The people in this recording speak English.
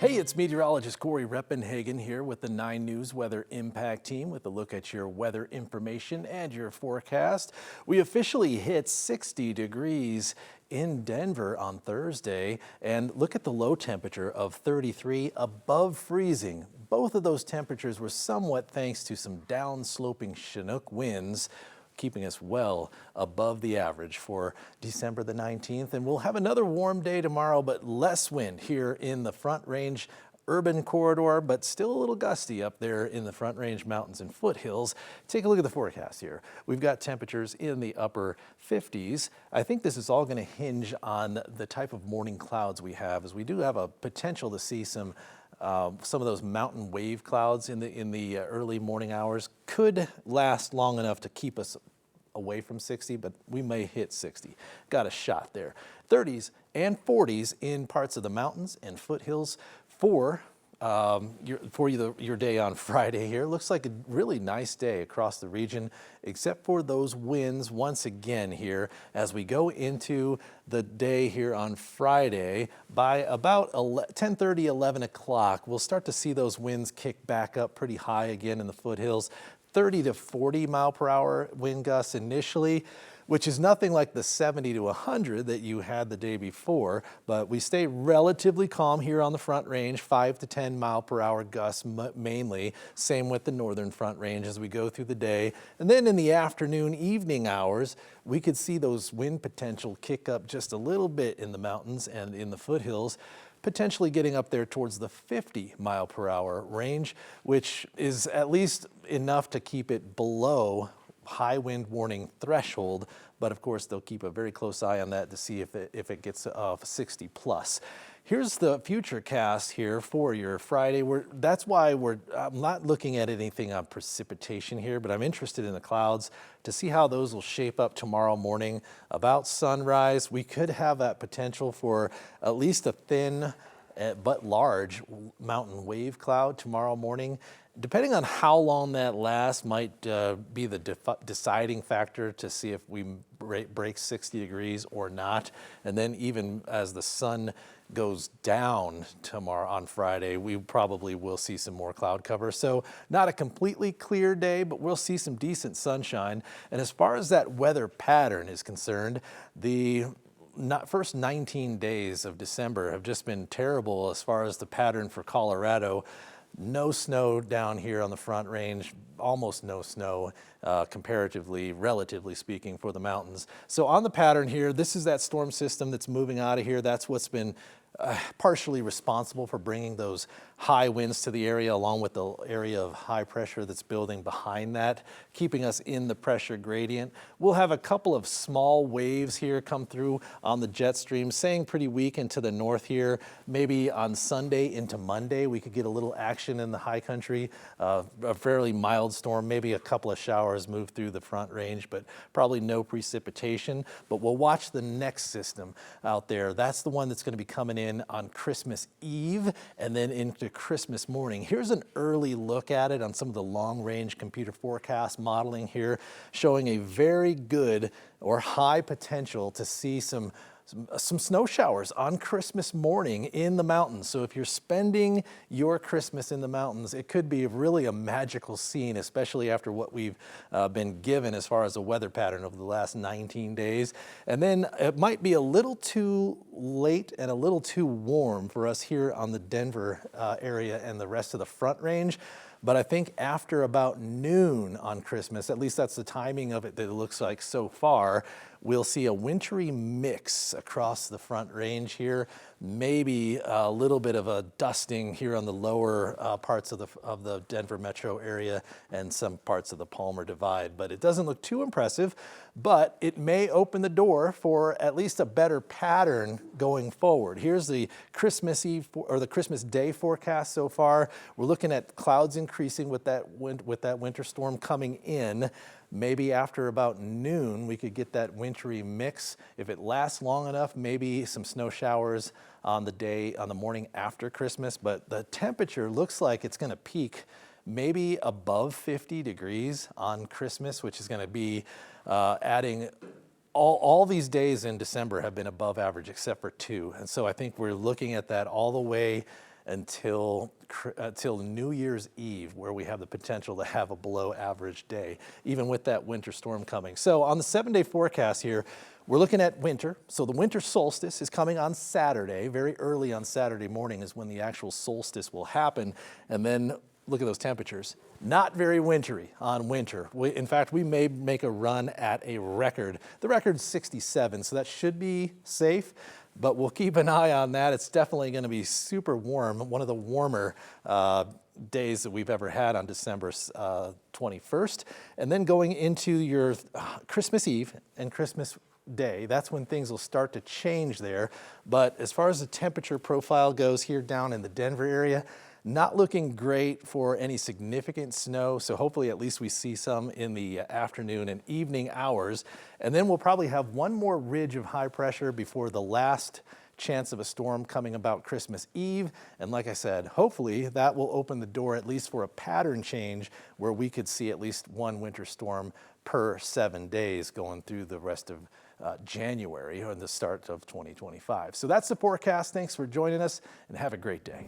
Hey, it's meteorologist Corey Reppenhagen here with the 9 News Weather Impact Team with a look at your weather information and your forecast. We officially hit 60 degrees in Denver on Thursday, and look at the low temperature of 33 above freezing. Both of those temperatures were somewhat thanks to some downsloping Chinook winds, keeping us well above the average for December the 19th. And we'll have another warm day tomorrow, but less wind here in the Front Range urban corridor, but still a little gusty up there in the Front Range mountains and foothills. Take a look at the forecast here. We've got temperatures in the upper 50s. I think this is all going to hinge on the type of morning clouds we have, as we do have a potential to see some of those mountain wave clouds in the early morning hours. Could last long enough to keep us away from 60, but we may hit 60. Got a shot there. 30s and 40s in parts of the mountains and foothills for your day on Friday here. Looks like a really nice day across the region, except for those winds once again here as we go into the day here on Friday. By about 10:30, 11 o'clock, we'll start to see those winds kick back up pretty high again in the foothills. 30 to 40 mile per hour wind gusts initially, which is nothing like the 70 to 100 that you had the day before, but we stay relatively calm here on the Front Range, 5 to 10 mile per hour gusts mainly. Same with the northern Front Range as we go through the day. And then in the afternoon, evening hours, we could see those wind potential kick up just a little bit in the mountains and in the foothills, potentially getting up there towards the 50 mile per hour range, which is at least enough to keep it below high wind warning threshold, but of course they'll keep a very close eye on that to see if it gets 60 plus. Here's the future cast here for your Friday. That's why I'm not looking at anything on precipitation here, but I'm interested in the clouds to see how those will shape up tomorrow morning. About sunrise, we could have that potential for at least a thin but large mountain wave cloud tomorrow morning. Depending on how long that lasts might be the deciding factor to see if we break 60 degrees or not. And then even as the sun goes down tomorrow on Friday, we probably will see some more cloud cover. So not a completely clear day, but we'll see some decent sunshine. And as far as that weather pattern is concerned, the first 19 days of December have just been terrible as far as the pattern for Colorado. No snow down here on the Front Range, almost no snow comparatively, relatively speaking, for the mountains. So on the pattern here, this is that storm system that's moving out of here. That's what's been partially responsible for bringing those high winds to the area, along with the area of high pressure that's building behind that, keeping us in the pressure gradient. We'll have a couple of small waves here come through on the jet stream, staying pretty weak into the north here. Maybe on Sunday into Monday, we could get a little action in the high country, a fairly mild storm, maybe a couple of showers move through the Front Range, but probably no precipitation. But we'll watch the next system out there. That's the one that's going to be coming in on Christmas Eve and then into Christmas morning. Here's an early look at it on some of the long-range computer forecast modeling here, showing a very good or high potential to see some snow showers on Christmas morning in the mountains. So if you're spending your Christmas in the mountains, it could be really a magical scene, especially after what we've been given as far as a weather pattern over the last 19 days. And then it might be a little too late and a little too warm for us here on the Denver area and the rest of the Front Range. But I think after about noon on Christmas, at least that's the timing of it that it looks like so far, we'll see a wintry mix across the Front Range here, maybe a little bit of a dusting here on the lower parts of the Denver metro area and some parts of the Palmer Divide. But it doesn't look too impressive, but it may open the door for at least a better pattern going forward. Here's the Christmas Eve or the Christmas Day forecast so far. We're looking at clouds increasing with that winter storm coming in. Maybe after about noon, we could get that wintry mix. If it lasts long enough, maybe some snow showers on the morning after Christmas. But the temperature looks like it's going to peak maybe above 50 degrees on Christmas, which is going to be adding all these days in December have been above average except for 2. And so I think we're looking at that all the way until New Year's Eve, where we have the potential to have a below average day, even with that winter storm coming. So on the 7-day forecast here, we're looking at winter. So the winter solstice is coming on Saturday. Very early on Saturday morning is when the actual solstice will happen. And then look at those temperatures. Not very wintry on winter. In fact, we may make a run at a record. The record's 67, so that should be safe, but we'll keep an eye on that. It's definitely going to be super warm, one of the warmer days that we've ever had on December 21st. And then going into your Christmas Eve and Christmas Day, that's when things will start to change there. But as far as the temperature profile goes here down in the Denver area, not looking great for any significant snow, so hopefully at least we see some in the afternoon and evening hours. And then we'll probably have one more ridge of high pressure before the last chance of a storm coming about Christmas Eve. And like I said, hopefully that will open the door at least for a pattern change where we could see at least one winter storm per 7 days going through the rest of January or the start of 2025. So that's the forecast. Thanks for joining us and have a great day.